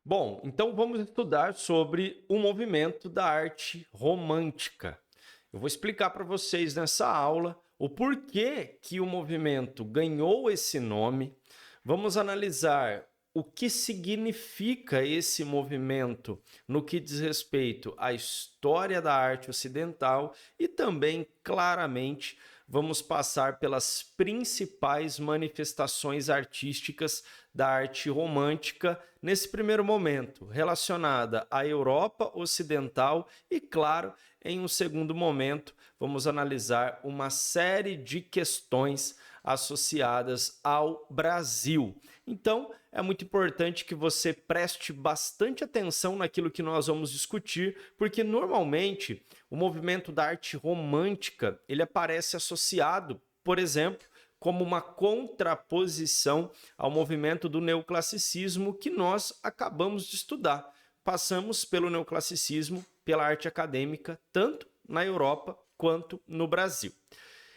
Bom, então vamos estudar sobre o movimento da arte romântica. Eu vou explicar para vocês nessa aula o porquê que o movimento ganhou esse nome. Vamos analisar o que significa esse movimento no que diz respeito à história da arte ocidental e também, claramente, vamos passar pelas principais manifestações artísticas da arte romântica nesse primeiro momento, relacionada à Europa Ocidental e, claro, em um segundo momento, vamos analisar uma série de questões associadas ao Brasil. Então, é muito importante que você preste bastante atenção naquilo que nós vamos discutir, porque normalmente o movimento da arte romântica, ele aparece associado, por exemplo, como uma contraposição ao movimento do neoclassicismo que nós acabamos de estudar. Passamos pelo neoclassicismo, pela arte acadêmica, tanto na Europa quanto no Brasil.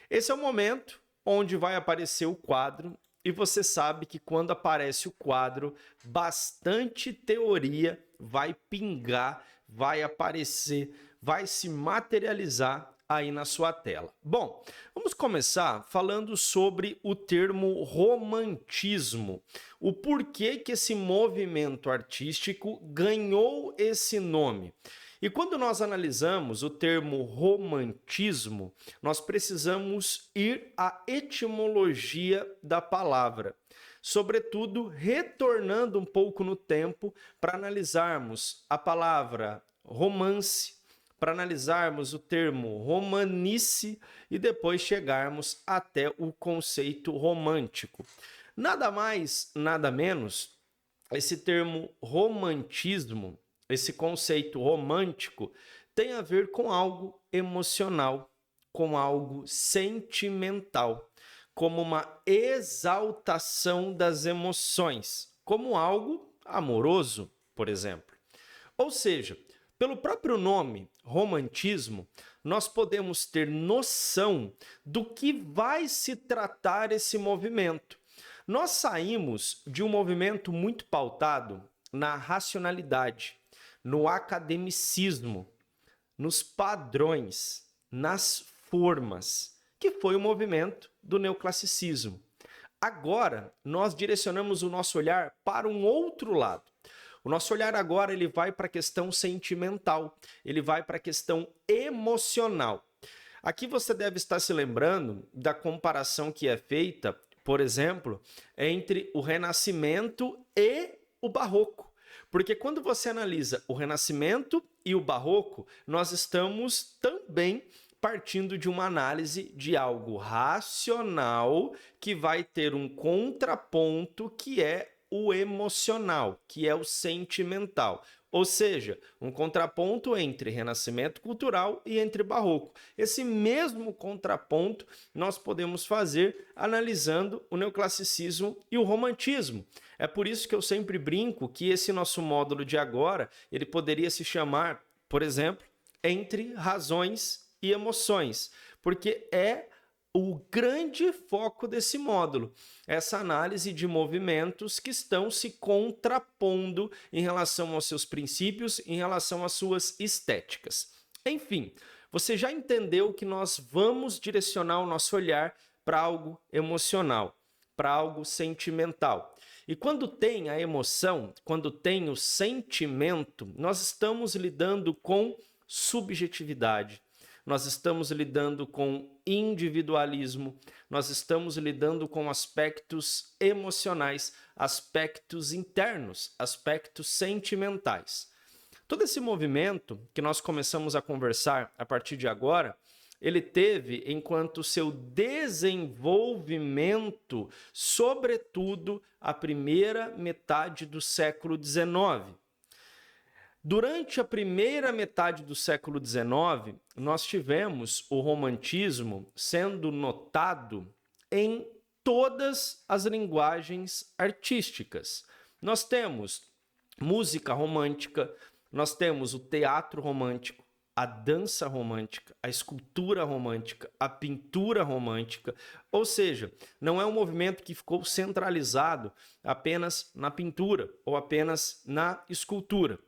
Esse é o momento onde vai aparecer o quadro, e você sabe que quando aparece o quadro, bastante teoria vai pingar, vai aparecer, vai se materializar aí na sua tela. Bom, vamos começar falando sobre o termo romantismo. O porquê que esse movimento artístico ganhou esse nome. E quando nós analisamos o termo romantismo, nós precisamos ir à etimologia da palavra, sobretudo retornando um pouco no tempo para analisarmos a palavra romance, para analisarmos o termo romanice e depois chegarmos até o conceito romântico. Nada mais, nada menos, esse termo romantismo, esse conceito romântico, tem a ver com algo emocional, com algo sentimental, como uma exaltação das emoções, como algo amoroso, por exemplo. Ou seja, pelo próprio nome, romantismo, nós podemos ter noção do que vai se tratar esse movimento. Nós saímos de um movimento muito pautado na racionalidade, no academicismo, nos padrões, nas formas, que foi o movimento do neoclassicismo. Agora, nós direcionamos o nosso olhar para um outro lado. O nosso olhar agora ele vai para a questão sentimental, ele vai para a questão emocional. Aqui você deve estar se lembrando da comparação que é feita, por exemplo, entre o Renascimento e o Barroco. Porque quando você analisa o Renascimento e o Barroco, nós estamos também partindo de uma análise de algo racional que vai ter um contraponto que é o emocional, que é o sentimental. Ou seja, um contraponto entre renascimento cultural e entre barroco. Esse mesmo contraponto nós podemos fazer analisando o neoclassicismo e o romantismo. É por isso que eu sempre brinco que esse nosso módulo de agora, ele poderia se chamar, por exemplo, Entre Razões e Emoções, porque é o grande foco desse módulo, essa análise de movimentos que estão se contrapondo em relação aos seus princípios, em relação às suas estéticas. Enfim, você já entendeu que nós vamos direcionar o nosso olhar para algo emocional, para algo sentimental. E quando tem a emoção, quando tem o sentimento, nós estamos lidando com subjetividade. Nós estamos lidando com individualismo, nós estamos lidando com aspectos emocionais, aspectos internos, aspectos sentimentais. Todo esse movimento que nós começamos a conversar a partir de agora, ele teve enquanto seu desenvolvimento, sobretudo, a primeira metade do século XIX. Durante a primeira metade do século XIX, nós tivemos o romantismo sendo notado em todas as linguagens artísticas. Nós temos música romântica, nós temos o teatro romântico, a dança romântica, a escultura romântica, a pintura romântica. Ou seja, não é um movimento que ficou centralizado apenas na pintura ou apenas na escultura.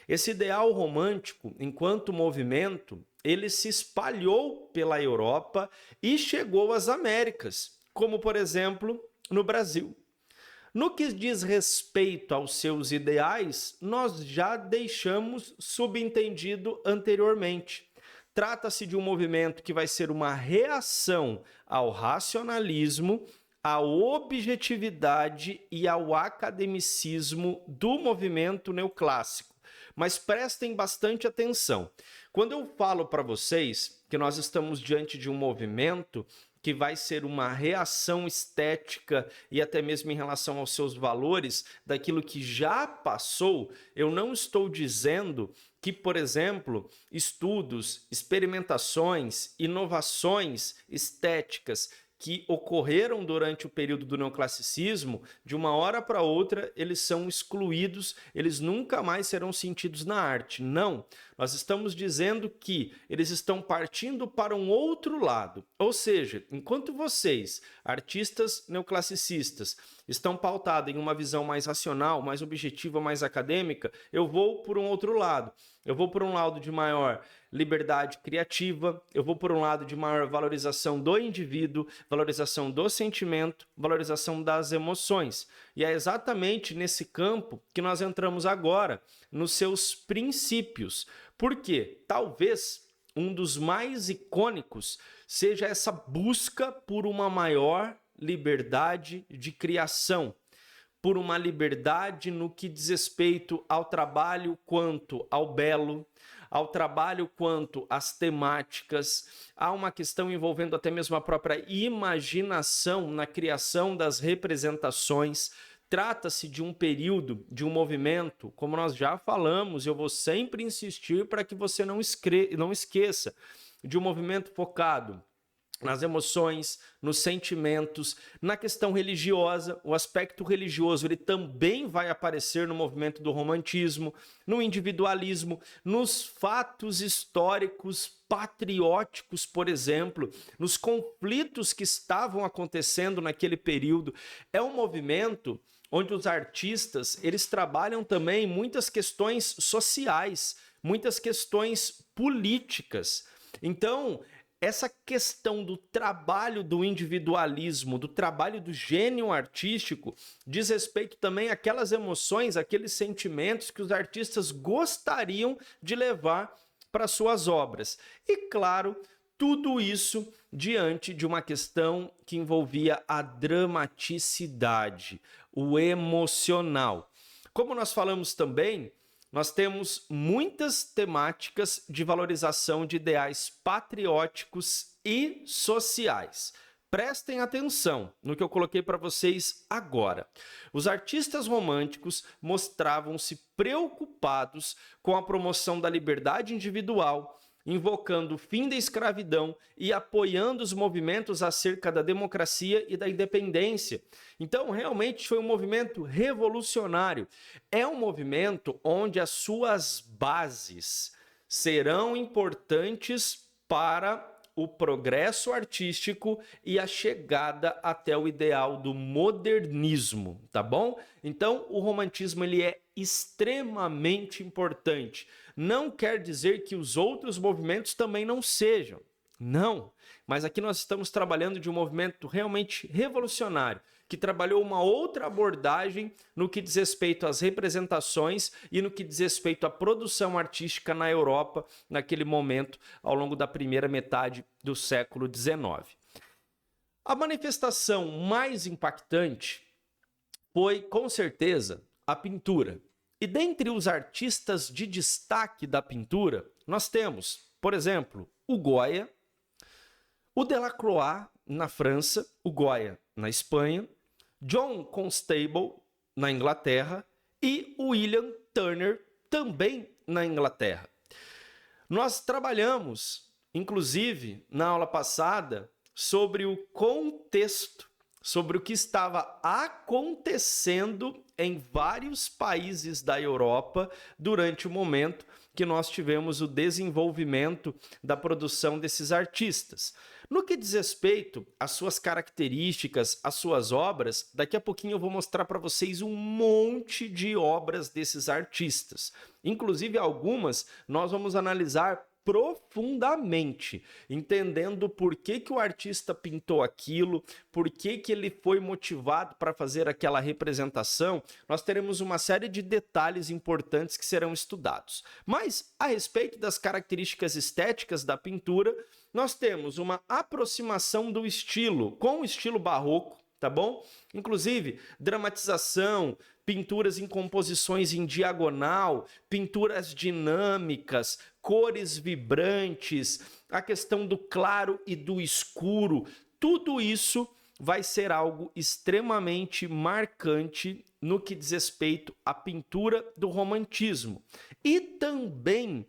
Esse ideal romântico, enquanto movimento, ele se espalhou pela Europa e chegou às Américas, como, por exemplo, no Brasil. No que diz respeito aos seus ideais, nós já deixamos subentendido anteriormente. Trata-se de um movimento que vai ser uma reação ao racionalismo, à objetividade e ao academicismo do movimento neoclássico. Mas prestem bastante atenção. Quando eu falo para vocês que nós estamos diante de um movimento que vai ser uma reação estética e até mesmo em relação aos seus valores daquilo que já passou, eu não estou dizendo que, por exemplo, estudos, experimentações, inovações estéticas que ocorreram durante o período do neoclassicismo, de uma hora para outra, eles são excluídos, eles nunca mais serão sentidos na arte. Não, nós estamos dizendo que eles estão partindo para um outro lado. Ou seja, enquanto vocês, artistas neoclassicistas, estão pautados em uma visão mais racional, mais objetiva, mais acadêmica, eu vou por um outro lado. Eu vou por um lado de maior liberdade criativa, eu vou por um lado de maior valorização do indivíduo, valorização do sentimento, valorização das emoções. E é exatamente nesse campo que nós entramos agora, nos seus princípios. Porque talvez um dos mais icônicos seja essa busca por uma maior liberdade de criação, por uma liberdade no que diz respeito ao trabalho quanto ao belo, ao trabalho quanto às temáticas. Há uma questão envolvendo até mesmo a própria imaginação na criação das representações. Trata-se de um período, de um movimento, como nós já falamos, eu vou sempre insistir para que você não esqueça, de um movimento focado nas emoções, nos sentimentos, na questão religiosa. O aspecto religioso ele também vai aparecer no movimento do romantismo, no individualismo, nos fatos históricos patrióticos, por exemplo, nos conflitos que estavam acontecendo naquele período. É um movimento onde os artistas eles trabalham também muitas questões sociais, muitas questões políticas. Então, essa questão do trabalho do individualismo, do trabalho do gênio artístico, diz respeito também àquelas emoções, àqueles sentimentos que os artistas gostariam de levar para suas obras. E, claro, tudo isso diante de uma questão que envolvia a dramaticidade, o emocional. Como nós falamos também, nós temos muitas temáticas de valorização de ideais patrióticos e sociais. Prestem atenção no que eu coloquei para vocês agora. Os artistas românticos mostravam-se preocupados com a promoção da liberdade individual, invocando o fim da escravidão e apoiando os movimentos acerca da democracia e da independência. Então, realmente foi um movimento revolucionário. É um movimento onde as suas bases serão importantes para o progresso artístico e a chegada até o ideal do modernismo, tá bom? Então, o romantismo ele é extremamente importante. Não quer dizer que os outros movimentos também não sejam. Não, mas aqui nós estamos trabalhando de um movimento realmente revolucionário, que trabalhou uma outra abordagem no que diz respeito às representações e no que diz respeito à produção artística na Europa naquele momento, ao longo da primeira metade do século XIX. A manifestação mais impactante foi, com certeza, a pintura. E dentre os artistas de destaque da pintura, nós temos, por exemplo, o Goya, o Delacroix na França, o Goya na Espanha, John Constable na Inglaterra e William Turner também na Inglaterra. Nós trabalhamos, inclusive, na aula passada, sobre o contexto sobre o que estava acontecendo em vários países da Europa durante o momento que nós tivemos o desenvolvimento da produção desses artistas. No que diz respeito às suas características, às suas obras, daqui a pouquinho eu vou mostrar para vocês um monte de obras desses artistas. Inclusive algumas nós vamos analisar profundamente, entendendo por que o artista pintou aquilo, por que ele foi motivado para fazer aquela representação. Nós teremos uma série de detalhes importantes que serão estudados. Mas, a respeito das características estéticas da pintura, nós temos uma aproximação do estilo com o estilo barroco, tá bom? Inclusive, dramatização, pinturas em composições em diagonal, pinturas dinâmicas, cores vibrantes, a questão do claro e do escuro, tudo isso vai ser algo extremamente marcante no que diz respeito à pintura do romantismo. E também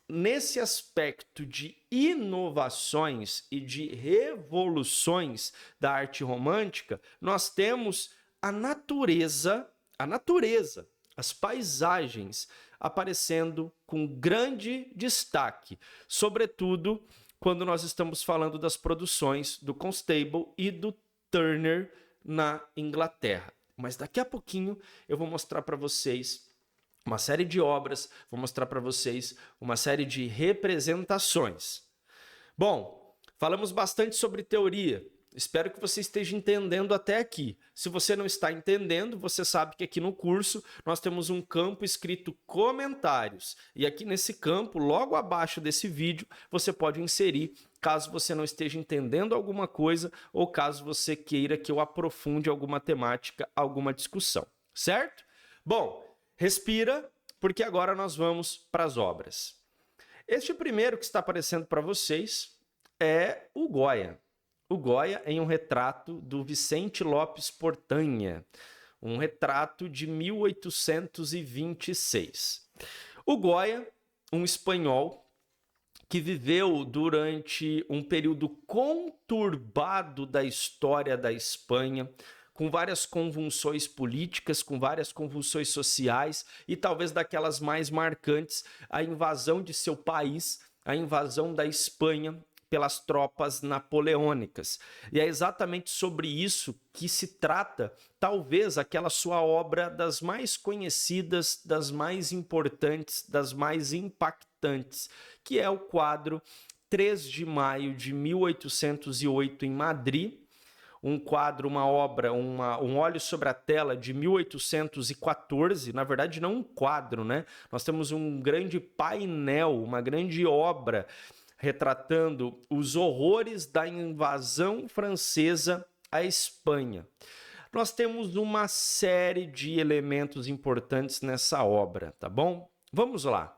nesse aspecto de inovações e de revoluções da arte romântica, nós temos a natureza, as paisagens aparecendo com grande destaque, sobretudo quando nós estamos falando das produções do Constable e do Turner na Inglaterra. Mas daqui a pouquinho eu vou mostrar para vocês uma série de obras, vou mostrar para vocês uma série de representações. Bom, falamos bastante sobre teoria. Espero que você esteja entendendo até aqui. Se você não está entendendo, você sabe que aqui no curso nós temos um campo escrito comentários. E aqui nesse campo, logo abaixo desse vídeo, você pode inserir caso você não esteja entendendo alguma coisa ou caso você queira que eu aprofunde alguma temática, alguma discussão. Certo? Bom, respira, porque agora nós vamos para as obras. Este primeiro que está aparecendo para vocês é o Goya. O Goya em um retrato do Vicente Lopes Portanha, um retrato de 1826. O Goya, um espanhol que viveu durante um período conturbado da história da Espanha, com várias convulsões políticas, com várias convulsões sociais e talvez daquelas mais marcantes, a invasão de seu país, a invasão da Espanha pelas tropas napoleônicas. E é exatamente sobre isso que se trata, talvez, aquela sua obra das mais conhecidas, das mais importantes, das mais impactantes, que é o quadro 3 de maio de 1808 em Madrid, um quadro, uma obra, um óleo sobre a tela de 1814, na verdade não um quadro, né? Nós temos um grande painel, uma grande obra retratando os horrores da invasão francesa à Espanha. Nós temos uma série de elementos importantes nessa obra, tá bom? Vamos lá.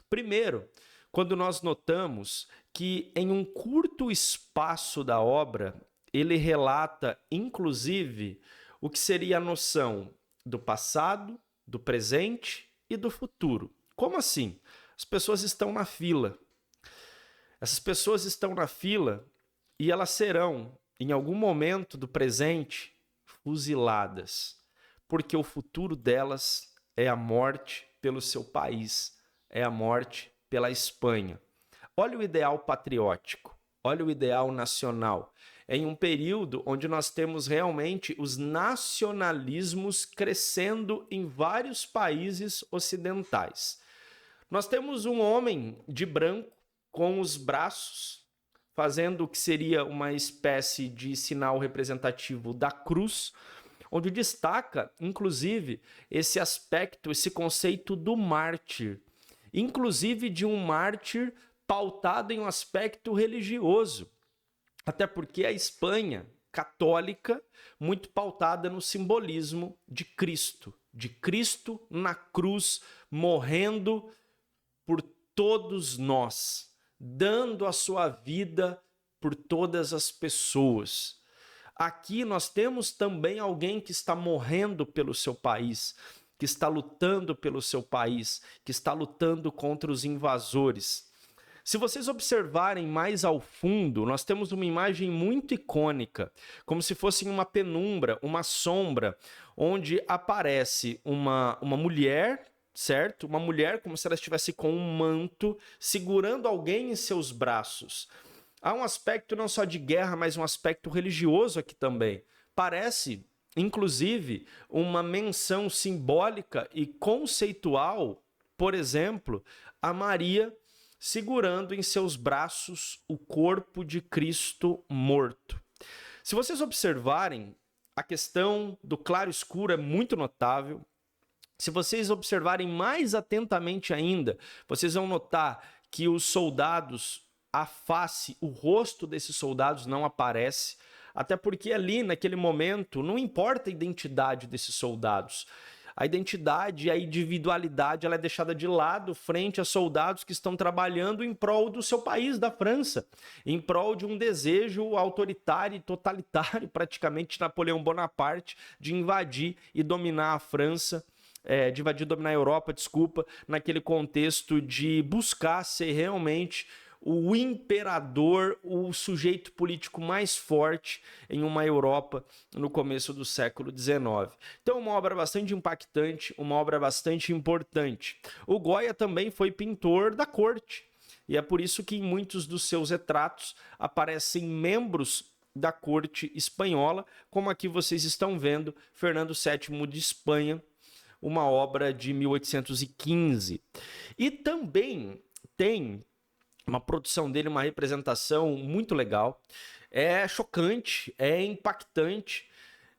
Primeiro, quando nós notamos que em um curto espaço da obra, ele relata, inclusive, o que seria a noção do passado, do presente e do futuro. Como assim? As pessoas estão na fila. Essas pessoas estão na fila e elas serão, em algum momento do presente, fuziladas, porque o futuro delas é a morte pelo seu país, é a morte pela Espanha. Olha o ideal patriótico, olha o ideal nacional. Em um período onde nós temos realmente os nacionalismos crescendo em vários países ocidentais. Nós temos um homem de branco com os braços fazendo o que seria uma espécie de sinal representativo da cruz, onde destaca, inclusive, esse aspecto, esse conceito do mártir, inclusive de um mártir pautado em um aspecto religioso, até porque a Espanha católica, muito pautada no simbolismo de Cristo na cruz, morrendo por todos nós, dando a sua vida por todas as pessoas. Aqui nós temos também alguém que está morrendo pelo seu país, que está lutando pelo seu país, que está lutando contra os invasores. Se vocês observarem mais ao fundo, nós temos uma imagem muito icônica, como se fosse uma penumbra, uma sombra, onde aparece uma mulher, certo? Uma mulher como se ela estivesse com um manto, segurando alguém em seus braços. Há um aspecto não só de guerra, mas um aspecto religioso aqui também. Parece, inclusive, uma menção simbólica e conceitual, por exemplo, a Maria segurando em seus braços o corpo de Cristo morto. Se vocês observarem, a questão do claro-escuro é muito notável. Se vocês observarem mais atentamente ainda, vocês vão notar que os soldados, a face, o rosto desses soldados não aparece, até porque ali, naquele momento, não importa a identidade desses soldados. A identidade e a individualidade ela é deixada de lado frente a soldados que estão trabalhando em prol do seu país, da França, em prol de um desejo autoritário e totalitário, praticamente, de Napoleão Bonaparte, de invadir e dominar a França, de invadir e dominar a Europa, desculpa, naquele contexto de buscar ser realmente o imperador, o sujeito político mais forte em uma Europa no começo do século XIX. Então, uma obra bastante impactante, uma obra bastante importante. O Goya também foi pintor da corte, e é por isso que em muitos dos seus retratos aparecem membros da corte espanhola, como aqui vocês estão vendo, Fernando VII de Espanha, uma obra de 1815. E também tem uma produção dele, uma representação muito legal. É chocante, é impactante.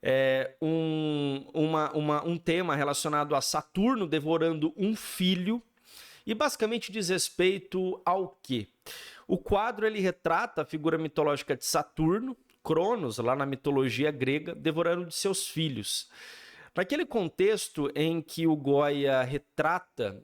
É um tema relacionado a Saturno devorando um filho. E basicamente diz respeito ao quê? O quadro ele retrata a figura mitológica de Saturno, Cronos, lá na mitologia grega, devorando de seus filhos. Naquele contexto em que o Goya retrata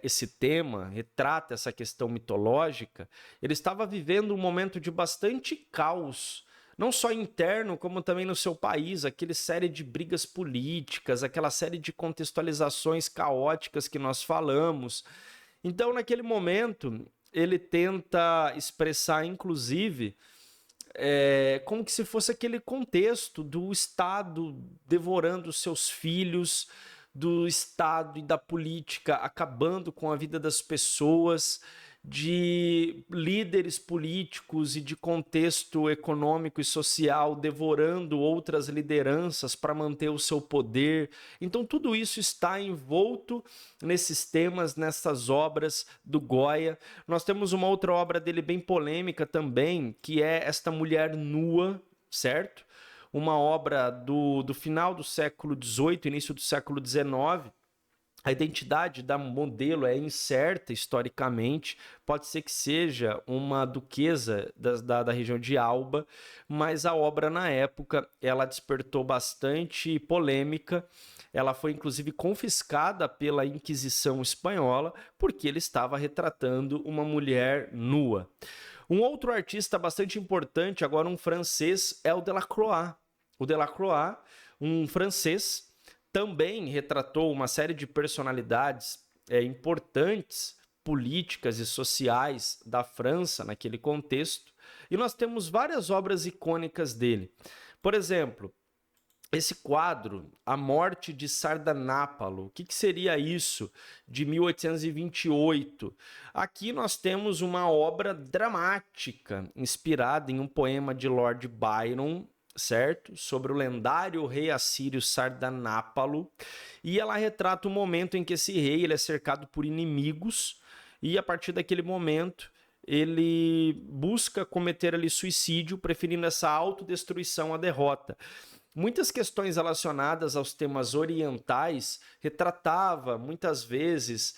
esse tema, retrata essa questão mitológica, ele estava vivendo um momento de bastante caos, não só interno, como também no seu país, aquela série de brigas políticas, aquela série de contextualizações caóticas que nós falamos. Então, naquele momento, ele tenta expressar, inclusive, como que se fosse aquele contexto do Estado devorando seus filhos, do Estado e da política acabando com a vida das pessoas, de líderes políticos e de contexto econômico e social devorando outras lideranças para manter o seu poder. Então tudo isso está envolto nesses temas, nessas obras do Goya. Nós temos uma outra obra dele bem polêmica também, que é Esta Mulher Nua, certo? Uma obra do final do século XVIII, início do século XIX. A identidade da modelo é incerta historicamente, pode ser que seja uma duquesa da região de Alba, mas a obra na época ela despertou bastante polêmica. Ela foi inclusive confiscada pela Inquisição espanhola porque ele estava retratando uma mulher nua. Um outro artista bastante importante, agora um francês, é o Delacroix. O Delacroix, um francês, também retratou uma série de personalidades importantes, políticas e sociais da França naquele contexto. E nós temos várias obras icônicas dele. Por exemplo, esse quadro, A Morte de Sardanápalo, o que seria isso? De 1828. Aqui nós temos uma obra dramática, inspirada em um poema de Lord Byron, certo? Sobre o lendário rei assírio Sardanápalo. E ela retrata o momento em que esse rei ele é cercado por inimigos e a partir daquele momento ele busca cometer ali suicídio, preferindo essa autodestruição à derrota. Muitas questões relacionadas aos temas orientais retratava muitas vezes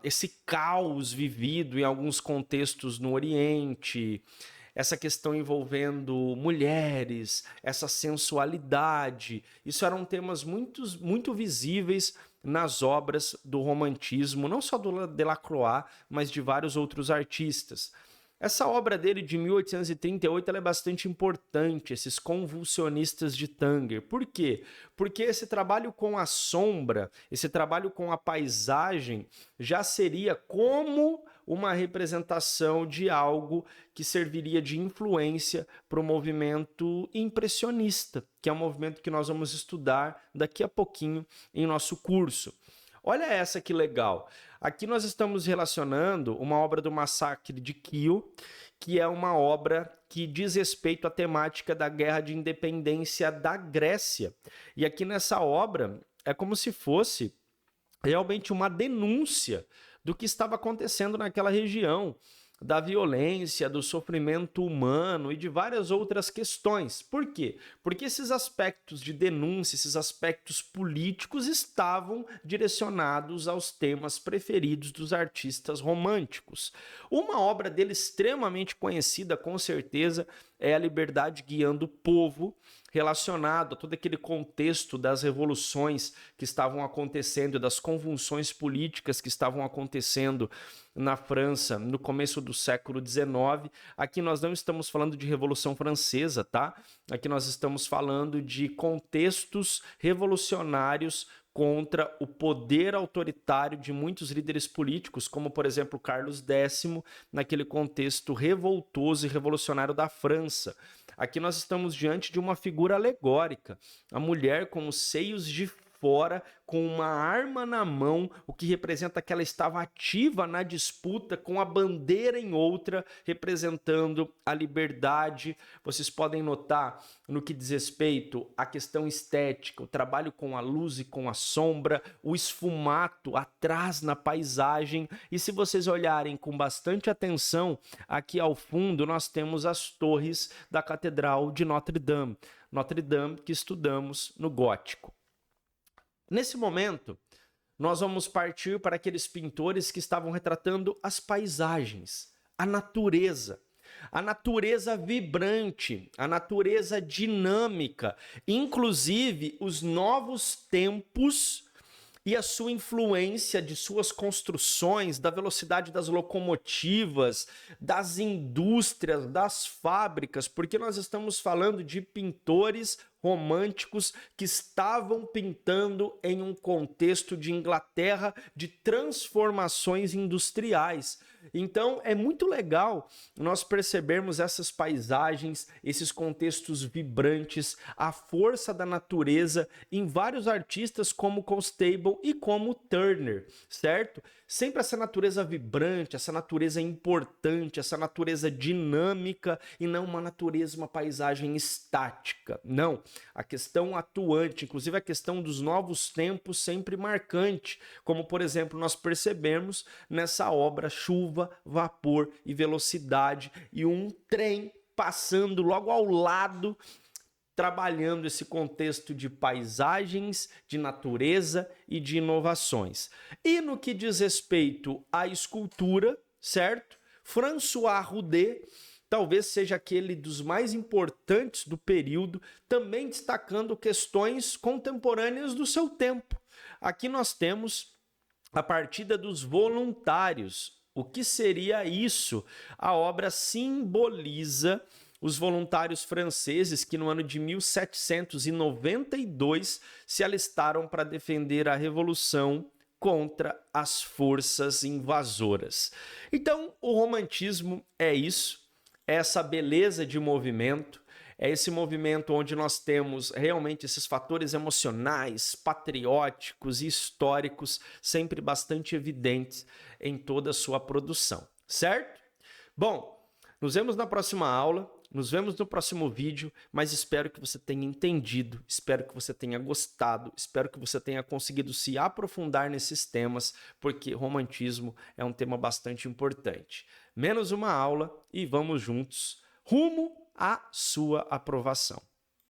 esse caos vivido em alguns contextos no Oriente, essa questão envolvendo mulheres, essa sensualidade. Isso eram temas muito visíveis nas obras do romantismo, não só do Delacroix, mas de vários outros artistas. Essa obra dele de 1838 ela é bastante importante, esses convulsionistas de Tanger. Por quê? Porque esse trabalho com a sombra, esse trabalho com a paisagem, já seria como uma representação de algo que serviria de influência para o movimento impressionista, que é um movimento que nós vamos estudar daqui a pouquinho em nosso curso. Olha essa que legal. Aqui nós estamos relacionando uma obra do Massacre de Kiel, que é uma obra que diz respeito à temática da Guerra de Independência da Grécia. E aqui nessa obra é como se fosse realmente uma denúncia do que estava acontecendo naquela região, da violência, do sofrimento humano e de várias outras questões. Por quê? Porque esses aspectos de denúncia, esses aspectos políticos estavam direcionados aos temas preferidos dos artistas românticos. Uma obra dele extremamente conhecida, com certeza, é A Liberdade Guiando o Povo, relacionado a todo aquele contexto das revoluções que estavam acontecendo, das convulsões políticas que estavam acontecendo na França no começo do século XIX. Aqui nós não estamos falando de Revolução Francesa, tá? Aqui nós estamos falando de contextos revolucionários contra o poder autoritário de muitos líderes políticos, como, por exemplo, Carlos X, naquele contexto revoltoso e revolucionário da França. Aqui nós estamos diante de uma figura alegórica, a mulher com os seios de fora, com uma arma na mão, o que representa que ela estava ativa na disputa, com a bandeira em outra, representando a liberdade. Vocês podem notar, no que diz respeito à questão estética, o trabalho com a luz e com a sombra, o esfumato atrás na paisagem. E se vocês olharem com bastante atenção, aqui ao fundo nós temos as torres da Catedral de Notre Dame. Notre Dame que estudamos no gótico. Nesse momento, nós vamos partir para aqueles pintores que estavam retratando as paisagens, a natureza vibrante, a natureza dinâmica, inclusive os novos tempos e a sua influência de suas construções, da velocidade das locomotivas, das indústrias, das fábricas, porque nós estamos falando de pintores românticos que estavam pintando em um contexto de Inglaterra de transformações industriais. Então é muito legal nós percebermos essas paisagens, esses contextos vibrantes, a força da natureza em vários artistas como Constable e como Turner, certo? Sempre essa natureza vibrante, essa natureza importante, essa natureza dinâmica e não uma natureza, uma paisagem estática. Não, a questão atuante, inclusive a questão dos novos tempos sempre marcante, como por exemplo nós percebemos nessa obra Chuva, Vapor e Velocidade e um trem passando logo ao lado, trabalhando esse contexto de paisagens, de natureza e de inovações. E no que diz respeito à escultura, certo? François Roudet talvez seja aquele dos mais importantes do período, também destacando questões contemporâneas do seu tempo. Aqui nós temos a partida dos voluntários. O que seria isso? A obra simboliza os voluntários franceses que no ano de 1792 se alistaram para defender a revolução contra as forças invasoras. Então, o romantismo é isso, é essa beleza de movimento, é esse movimento onde nós temos realmente esses fatores emocionais, patrióticos e históricos sempre bastante evidentes em toda a sua produção, certo? Bom, nos vemos na próxima aula. Nos vemos no próximo vídeo, mas espero que você tenha entendido, espero que você tenha gostado, espero que você tenha conseguido se aprofundar nesses temas, porque romantismo é um tema bastante importante. Menos uma aula e vamos juntos rumo à sua aprovação.